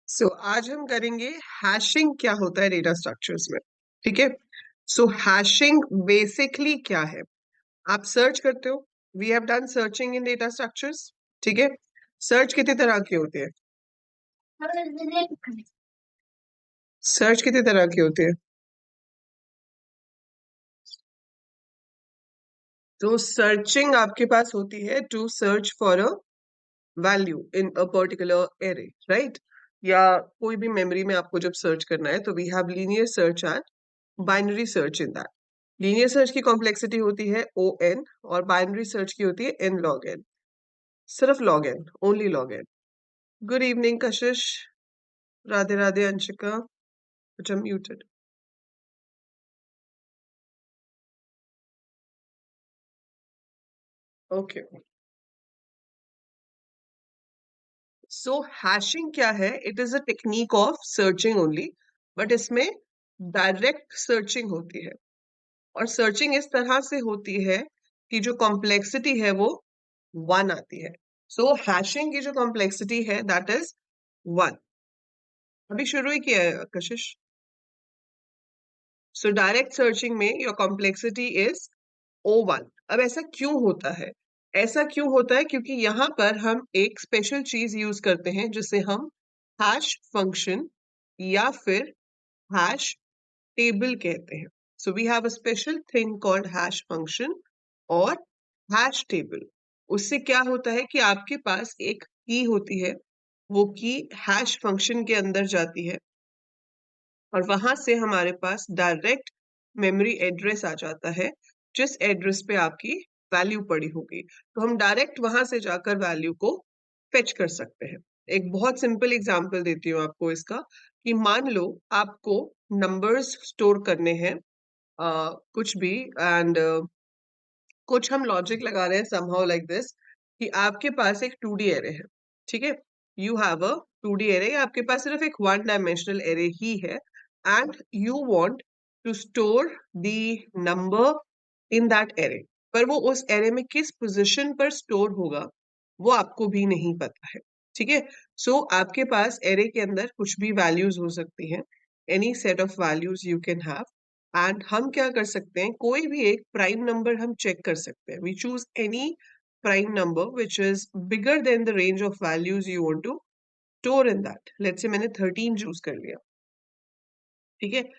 आज हम करेंगे हैशिंग क्या होता है डेटा स्ट्रक्चर्स में। ठीक है। हैशिंग बेसिकली क्या है? आप सर्च करते हो। We have done searching in data structures. ठीक है। सर्च कितनी तरह के होते हैं? सर्च कितनी तरह के होते हैं? तो सर्चिंग आपके पास होती है to search for a value in a particular array, right? या कोई भी मेमोरी में आपको जब सर्च करना है तो we have linear search and binary search in that. Linear search की कॉम्प्लेक्सिटी होती है ओ एन और बाइनरी सर्च की होती है एन लॉग एन। सिर्फ log N, only log N. Good evening Kashish. Radhe Radhe Anshika. अच्छा म्यूटेड। ओके। हैशिंग क्या है? It is a technique of searching only, but इसमें डायरेक्ट सर्चिंग होती है। और सर्चिंग इस तरह से होती है कि जो कॉम्प्लेक्सिटी है वो वन आती है। हैशिंग की जो कॉम्प्लेक्सिटी है दैट इज वन। अभी शुरू ही किया है कशिश। डायरेक्ट सर्चिंग में your complexity is O one. अब ऐसा क्यों होता है? ऐसा क्यों होता है? क्योंकि यहाँ पर हम एक स्पेशल चीज यूज करते हैं जिसे हम हैश फंक्शन या फिर हैश टेबल कहते हैं। We have a special thing called hash function और हैश टेबल। उससे क्या होता है कि आपके पास एक की होती है, वो की हैश फंक्शन के अंदर जाती है और वहां से हमारे पास डायरेक्ट मेमोरी एड्रेस आ जाता है जिस एड्रेस पे आपकी वैल्यू पड़ी होगी। तो हम डायरेक्ट वहां से जाकर वैल्यू को फेच कर सकते हैं। एक बहुत सिंपल एग्जांपल देती हूँ आपको इसका, कि मान लो आपको नंबर्स स्टोर करने हैं, कुछ भी, एंड कुछ हम लॉजिक लगा रहे हैं समहाउ लाइक दिस, कि आपके पास एक 2D एरे है। ठीक है। You have a 2D array, आपके पास सिर्फ एक वन डायमेंशनल एरे ही है, and you want to store the number in that array. पर वो उस एरे में किस पोजीशन पर स्टोर होगा वो आपको भी नहीं पता है। ठीक है। आपके पास एरे के अंदर कुछ भी वैल्यूज हो सकती हैं, any set of values you can have. And हम क्या कर सकते हैं, कोई भी एक प्राइम नंबर हम चेक कर सकते हैं। We choose any prime number which is bigger then the range of values you want to store in that. Let's say मैंने 13 चूज कर लिया। ठीक है।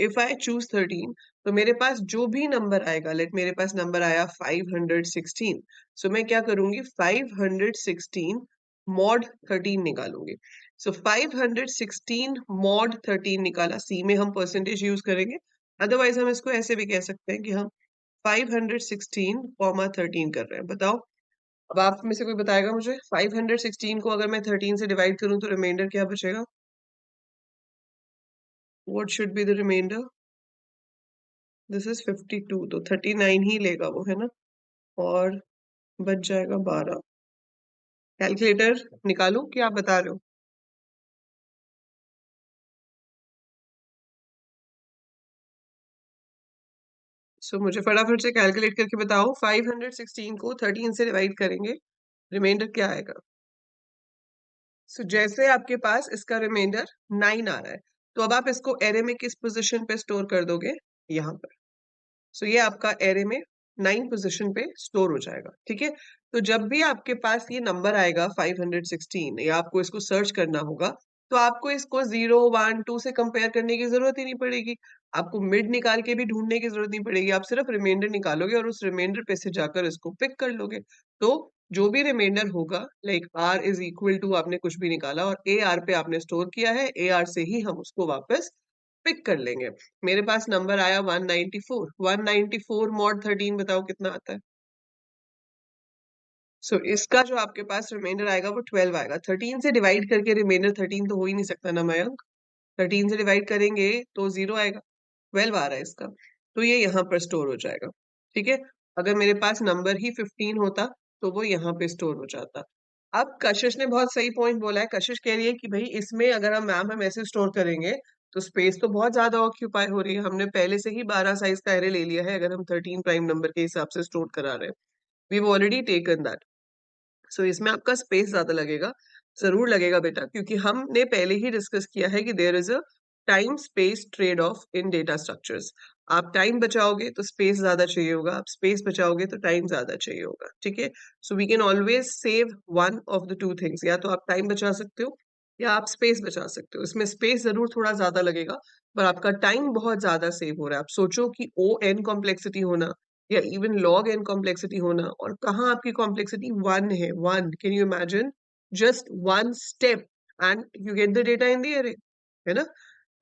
इफ आई चूज 13, तो मेरे पास जो भी नंबर आएगा, लेट मेरे पास नंबर आया 516। मैं क्या करूंगी, 516 मॉड 13 निकालूंगी। 516 मॉड 13 निकाला, सी में हम परसेंटेज यूज करेंगे। अदरवाइज हम इसको ऐसे भी कह सकते हैं कि हम 516 कॉमा 13 कर रहे हैं। बताओ, अब आप में से कोई बताएगा मुझे, 516 को अगर मैं 13 से डिवाइड करूं तो रिमाइंडर क्या बचेगा? What should be the remainder? This is 52, तो 39 ही लेगा वो, है ना? और बच जाएगा 12। कैलकुलेटर निकालूं कि आप बता रहे हो? मुझे फटाफट से कैलकुलेट करके बताओ, 516 को 13 से डिवाइड करेंगे, रिमाइंडर क्या आएगा? जैसे आपके पास इसका रिमाइंडर 9 आ रहा है, तो अब आप इसको एरे में किस पोजीशन पे स्टोर कर दोगे? यहाँ पर। ये आपका एरे में 9 पोजीशन पे स्टोर हो जाएगा। ठीक है। तो जब भी आपके पास ये नंबर आएगा 516, या आपको इसको सर्च करना होगा, तो आपको इसको 0 1 2 से कंपेयर करने की जरूरत ही नहीं पड़ेगी। आपको मिड निकाल के भी ढूंढने की जरूरत नहीं पड़ेगी। आप सिर्फ रिमाइंडर निकालोगे और उस रिमाइंडर पे से जाकर इसको पिक कर लोगे। तो जो भी रिमाइंडर होगा, like R is equal to, आपने कुछ भी निकाला और ए आर पे आपने स्टोर किया है, ए आर से ही हम उसको वापस पिक कर लेंगे। मेरे पास नंबर आया 194। 194 मॉड 13 बताओ कितना आता है? इसका जो आपके पास रिमाइंडर आएगा वो 12 आएगा। 13 से डिवाइड करके रिमाइंडर 13 तो हो ही नहीं सकता ना मयंक। 13 से डिवाइड करेंगे तो 0 आएगा। 12 आ रहा है इसका, तो ये यहाँ पर स्टोर हो जाएगा। ठीक है। अगर मेरे पास नंबर ही 15 होता तो वो यहाँ पे स्टोर हो जाता। अब कशिश ने बहुत सही पॉइंट बोला है। कशिश कह रही है कि भाई इसमें अगर हम ऐसे स्टोर करेंगे तो स्पेस तो बहुत ज्यादा ऑक्यूपाई हो रही है। हमने पहले से ही 12 साइज का एरे ले लिया है अगर हम 13 प्राइम नंबर के हिसाब से स्टोर करा रहे हैं। We already taken that. इसमें आपका स्पेस ज्यादा लगेगा। जरूर लगेगा बेटा, क्योंकि हमने पहले ही डिस्कस किया है कि there is a time space trade off in data structures. आप टाइम बचाओगे तो स्पेस ज्यादा चाहिए होगा, आप स्पेस बचाओगे तो टाइम ज्यादा चाहिए होगा, ठीक है। So we can always save one of the two things, या तो आप टाइम बचा सकते हो या आप स्पेस बचा सकते हो। इसमें स्पेस जरूर थोड़ा ज्यादा लगेगा, पर आपका टाइम बहुत ज्यादा सेव हो रहा है। आप सोचो कि ओ एन कॉम्प्लेक्सिटी होना या इवन लॉग एन कॉम्प्लेक्सिटी होना, और कहाँ आपकी कॉम्प्लेक्सिटी वन है, one, can you imagine, just one step and you get the data in the array, है ना।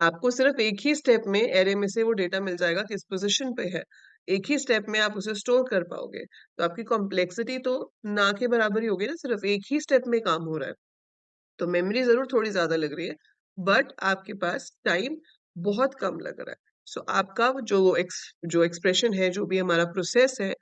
आपको सिर्फ एक ही स्टेप में एरे में से वो डेटा मिल जाएगा किस पोजीशन पे है, एक ही स्टेप में आप उसे स्टोर कर पाओगे। तो आपकी कॉम्प्लेक्सिटी तो ना के बराबर ही होगी ना, सिर्फ एक ही स्टेप में काम हो रहा है। तो मेमोरी जरूर थोड़ी ज्यादा लग रही है, बट आपके पास टाइम बहुत कम लग रहा है। सो आपका जो एक्सप्रेशन है, जो भी हमारा प्रोसेस है,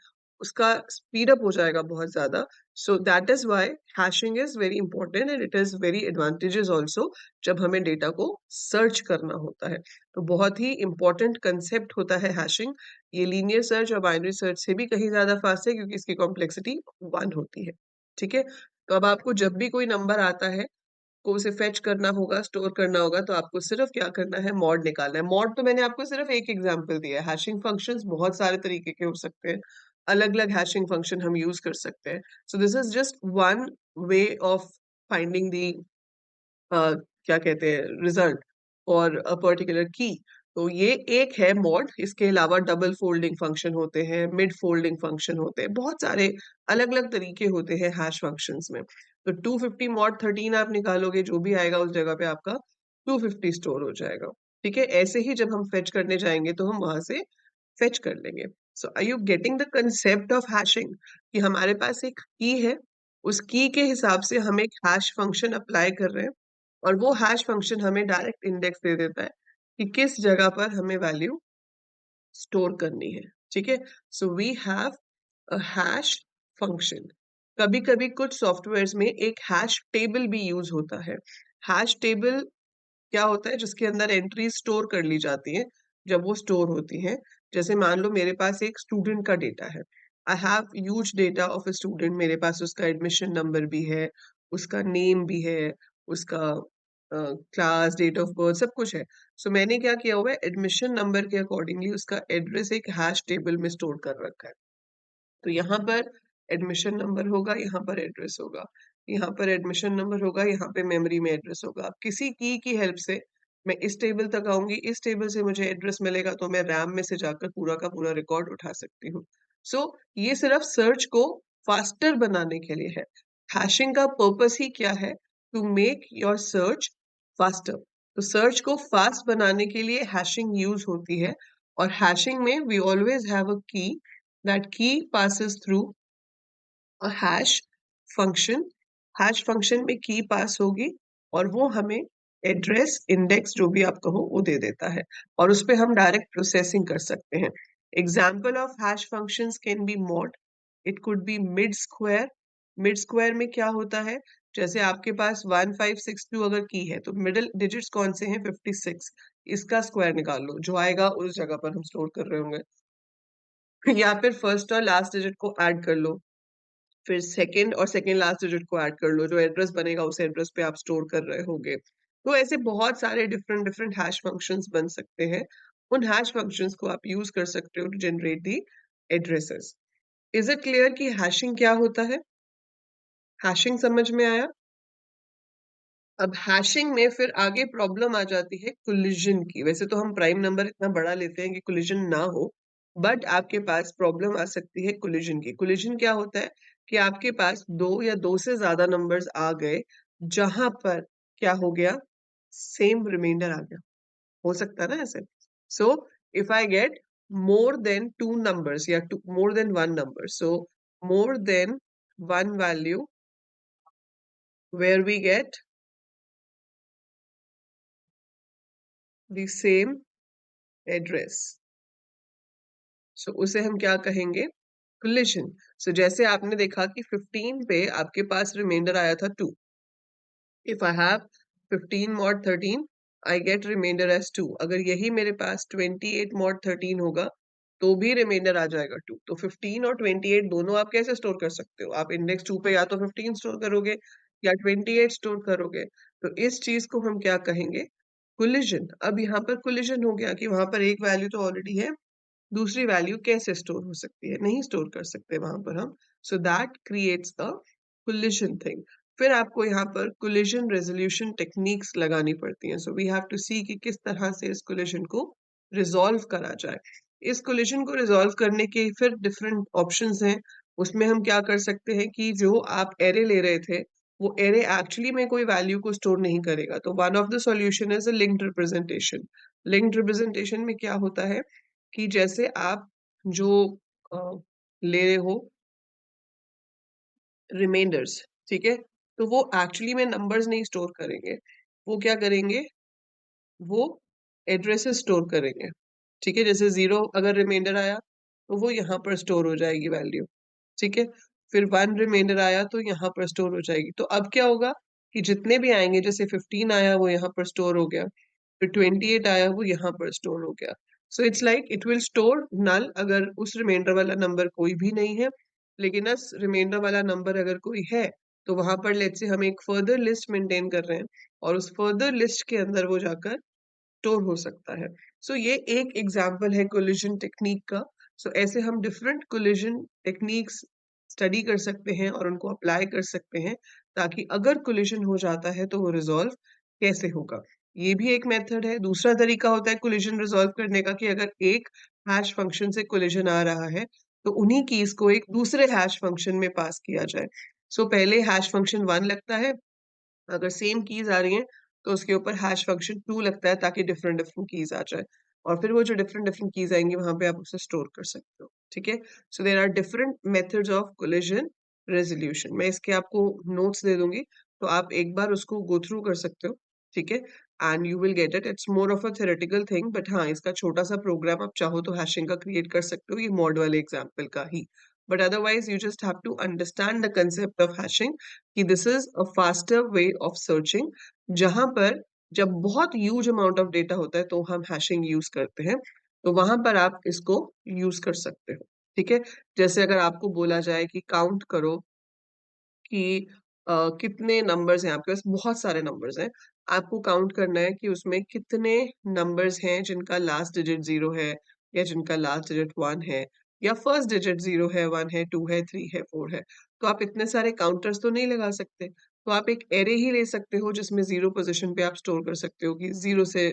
उसका स्पीड अप हो जाएगा बहुत ज्यादा। So that is why hashing is very important and it is very advantages also जब हमें डेटा को सर्च करना होता है। तो बहुत ही इंपॉर्टेंट कंसेप्ट होता है हैशिंग। ये लीनियर सर्च और बाइनरी सर्च से भी कहीं ज्यादा फास्ट है, क्योंकि इसकी कॉम्प्लेक्सिटी वन होती है, ठीक है। तो अब आपको जब भी कोई नंबर आता है को उसे फेच करना होगा, स्टोर करना होगा, तो आपको सिर्फ क्या करना है, मॉड निकालना है। मॉड तो मैंने आपको सिर्फ एक एग्जांपल दिया है, हैशिंग फंक्शंस बहुत सारे तरीके के हो सकते हैं, अलग अलग हैशिंग फंक्शन हम यूज कर सकते हैं। So this is just one way of finding the क्या कहते हैं, रिजल्ट और अ पर्टिकुलर की। तो ये एक है मॉड। इसके अलावा डबल फोल्डिंग फंक्शन होते हैं, मिड फोल्डिंग फंक्शन होते हैं, बहुत सारे अलग अलग तरीके होते हैं हैश फंक्शंस में। तो 250 मॉड 13 आप निकालोगे, जो भी आएगा उस जगह पे आपका 250 स्टोर हो जाएगा, ठीक है। ऐसे ही जब हम फेच करने जाएंगे तो हम वहां से फेच कर लेंगे। So are you getting the concept of hashing, कि हमारे पास एक की है, उस की के हिसाब से हम एक हैश फंक्शन अप्लाई कर रहे हैं, और वो हैश फंक्शन हमें डायरेक्ट इंडेक्स दे देता है कि किस जगह पर हमें वैल्यू स्टोर करनी है, ठीक है। So we have a hash function. कभी कभी कुछ सॉफ्टवेयर्स में एक हैश टेबल भी यूज होता है। हैश टेबल क्या होता है, जिसके अंदर एंट्री स्टोर कर ली जाती है जब वो स्टोर होती हैं। जैसे मान लो मेरे पास एक स्टूडेंट का डेटा है, I have huge data of a student, मेरे पास उसका एडमिशन नंबर भी है, उसका नेम भी है, उसका क्लास, डेट ऑफ बर्थ, सब कुछ है। सो मैंने क्या किया हुआ है, एडमिशन नंबर के अकॉर्डिंगली उसका एड्रेस एक हैश टेबल में स्टोर कर रखा है। तो यहाँ पर एडमिशन नंबर होगा, यहाँ पर एड्रेस होगा, यहाँ पर एडमिशन नंबर होगा, यहाँ पे मेमोरी में एड्रेस होगा। अब किसी की हेल्प से मैं इस टेबल तक आऊंगी, इस टेबल से मुझे एड्रेस मिलेगा, तो मैं रैम में से जाकर पूरा का पूरा रिकॉर्ड उठा सकती हूँ। सो ये सिर्फ सर्च को फास्टर बनाने के लिए है। हैशिंग का पर्पस ही क्या है, to make your search faster. तो सर्च को फास्ट बनाने के लिए हैशिंग यूज होती है। और हैशिंग में वी ऑलवेज हैव अ की, that key passes through a hash function। hash function में की पास होगी और वो हमें एड्रेस, इंडेक्स, जो भी आप कहो, वो दे देता है, और उस पे हम डायरेक्ट प्रोसेसिंग कर सकते हैं। Example of hash functions can be mod, it could be mid square. Mid square में क्या होता है, जैसे आपके पास 1562 अगर की है, तो मिडिल डिजिट्स कौन से हैं, 56, इसका स्क्वायर निकाल लो, जो आएगा उस जगह पर हम स्टोर कर रहे होंगे। या फिर फर्स्ट और लास्ट डिजिट को ऐड कर लो, फिर सेकंड और सेकंड लास्ट डिजिट को ऐड कर लो, जो एड्रेस बनेगा उस एड्रेस पे आप स्टोर कर रहे होगे। तो ऐसे बहुत सारे डिफरेंट डिफरेंट हैश फंक्शंस बन सकते हैं। उन हैश फंक्शंस को आप यूज कर सकते हो to generate the addresses. Is it clear कि हैशिंग क्या होता है? हैशिंग समझ में आया? अब हैशिंग में फिर आगे प्रॉब्लम आ जाती है कोलिजन की। वैसे तो हम प्राइम नंबर इतना बड़ा लेते हैं कि कोलिजन ना हो, बट आपके पास प्रॉब्लम आ सकती है कोलिजन की। कोलिजन क्या होता है कि आपके पास दो या दो से ज्यादा नंबर्स आ गए, जहां पर क्या हो गया, सेम रिमाइंडर आ गया। हो सकता है ना ऐसे। So if I get more than two numbers या more than one number, so more than one value where we get the same address, सो उसे हम क्या कहेंगे, कोलिजन। सो जैसे आपने देखा कि 15 पे आपके पास रिमाइंडर आया था 2, if I have 15 mod 13 I get remainder as 2। अगर यही मेरे पास 28 mod 13 होगा तो भी रिमाइंडर आ जाएगा 2। तो 15 और 28 दोनों आप कैसे स्टोर कर सकते हो, आप इंडेक्स 2 पे या तो 15 स्टोर करोगे या 28 स्टोर करोगे, तो इस चीज को हम क्या कहेंगे? कोलिजन। अब यहाँ पर कोलिजन हो गया कि वहां पर एक वैल्यू तो ऑलरेडी है, दूसरी वैल्यू कैसे स्टोर हो सकती है? नहीं स्टोर कर सकते वहां पर हम। So that creates a collision thing. फिर आपको यहाँ पर कोलिजन रेजोल्यूशन टेक्निक्स लगानी पड़ती हैं। सो वी हैव टू सी कि किस तरह से इस कोलिजन को रिजॉल्व करा जाए। इस कोलिजन को रिजॉल्व करने के फिर डिफरेंट ऑप्शंस हैं। उसमें हम क्या कर सकते हैं कि जो आप एरे ले रहे थे, वो एरे एक्चुअली में कोई वैल्यू को स्टोर नहीं करेगा। तो one of the solution is a linked representation. Linked representation में क्या होता है कि जैसे आप जो अ, ले रहे हो रिमाइंडर्स, ठीक है? तो वो एक्चुअली में नंबर्स नहीं स्टोर करेंगे। वो क्या करेंगे? वो एड्रेसेस स्टोर करेंगे। ठीक है? जैसे 0 अगर रिमाइंडर आया, तो वो यहाँ पर स्टोर हो जाएगी वैल्यू। ठीक है? फिर 1 रिमाइंडर आया तो यहाँ पर स्टोर हो जाएगी। तो अब क्या होगा कि जितने भी आएंगे, जैसे 15 आया वो यहाँ पर स्टोर हो गया, फिर 28 आया वो यहाँ पर स्टोर हो गया। So it's like it will store null अगर उस रिमाइंडर वाला नंबर कोई भी नहीं है, लेकिन उस रिमाइंडर वाला नंबर अगर कोई है, तो वहां पर लेट्स से हम एक फर्दर लिस्ट मेंटेन कर रहे हैं, और उस फर्दर लिस्ट के अंदर वो जाकर स्टोर हो सकता है। सो ये एक एग्जाम्पल है कोलिजन टेक्निक का। सो ऐसे हम डिफरेंट कोलिजन टेक्निक्स स्टडी कर सकते हैं और उनको अप्लाई कर सकते हैं, ताकि अगर कोलिजन हो जाता है तो वो रिजॉल्व कैसे होगा। ये भी एक मेथड है। दूसरा तरीका होता है कोलिजन रिजॉल्व करने का कि अगर एक हैश फंक्शन से कोलिजन आ रहा है, तो उन्हीं कीज को एक दूसरे हैश फंक्शन में पास किया जाए। सो पहले हैश फंक्शन 1 लगता है, अगर सेम कीज आ रही हैं तो उसके ऊपर हैश फंक्शन 2 लगता है, ताकि डिफरेंट डिफरेंट कीज आ जाए, और फिर वो जो डिफरेंट डिफरेंट कीज आएंगी वहां पे आप उसे स्टोर कर सकते हो। ठीक है? So there are different methods of collision resolution. मैं इसके आपको नोट्स दे दूंगी, तो आप एक बार उसको गो थ्रू कर सकते हो। ठीक है? And you will get it. It's more of a theoretical thing, but हाँ, इसका छोटा सा प्रोग्राम आप चाहो तो हैशिंग का क्रिएट कर सकते हो, ये मॉड वाले एग्जाम्पल का ही। But otherwise you just have to understand the concept of hashing, कि this is a faster way of searching. जहां पर जब बहुत ह्यूज अमाउंट ऑफ डेटा होता है तो हम हैशिंग यूज करते हैं, तो वहां पर आप इसको यूज कर सकते हो। ठीक है? जैसे अगर आपको बोला जाए कि काउंट करो कि कितने नंबर्स हैं आपके पास, बहुत सारे नंबर्स हैं, आपको काउंट करना है कि उसमें कितने नंबर्स हैं जिनका लास्ट डिजिट 0 है, या जिनका लास्ट डिजिट 1 है, या फर्स्ट डिजिट 0 है, 1 है, 2 है, 3 है, 4 है। तो आप इतने सारे काउंटर्स तो नहीं लगा सकते, तो आप एक एरे ही ले सकते हो जिसमें 0 पोजीशन पे आप स्टोर कर सकते हो कि 0 से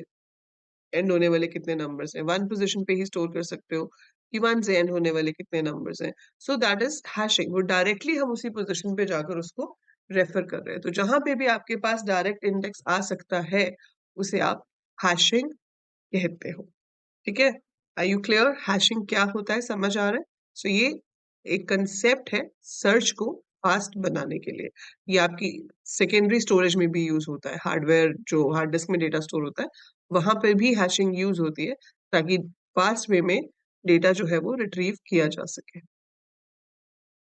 एंड होने वाले कितने नंबर्स हैं। 1 पोजीशन पे ही स्टोर कर सकते हो कि 1 से एंड होने वाले कितने नंबर्स हैं। सो दैट इज हैशिंग। वो डायरेक्टली हम उसी पोजीशन पे जाकर उसको रेफर कर रहे हैं। तो जहां पे भी आपके पास डायरेक्ट इंडेक्स आ सकता है, उसे आप हैशिंग कहते हो। ठीक है? आर यू क्लियर हैशिंग क्या होता है? समझ आ रहा है? सो ये एक कंसेप्ट है सर्च को फास्ट बनाने के लिए। ये आपकी सेकेंडरी स्टोरेज में भी यूज होता है। हार्डवेयर जो हार्ड डिस्क में डेटा स्टोर होता है, वहां पर भी हैशिंग यूज होती है, ताकि फास्ट वे में डेटा जो है वो रिट्रीव किया जा सके।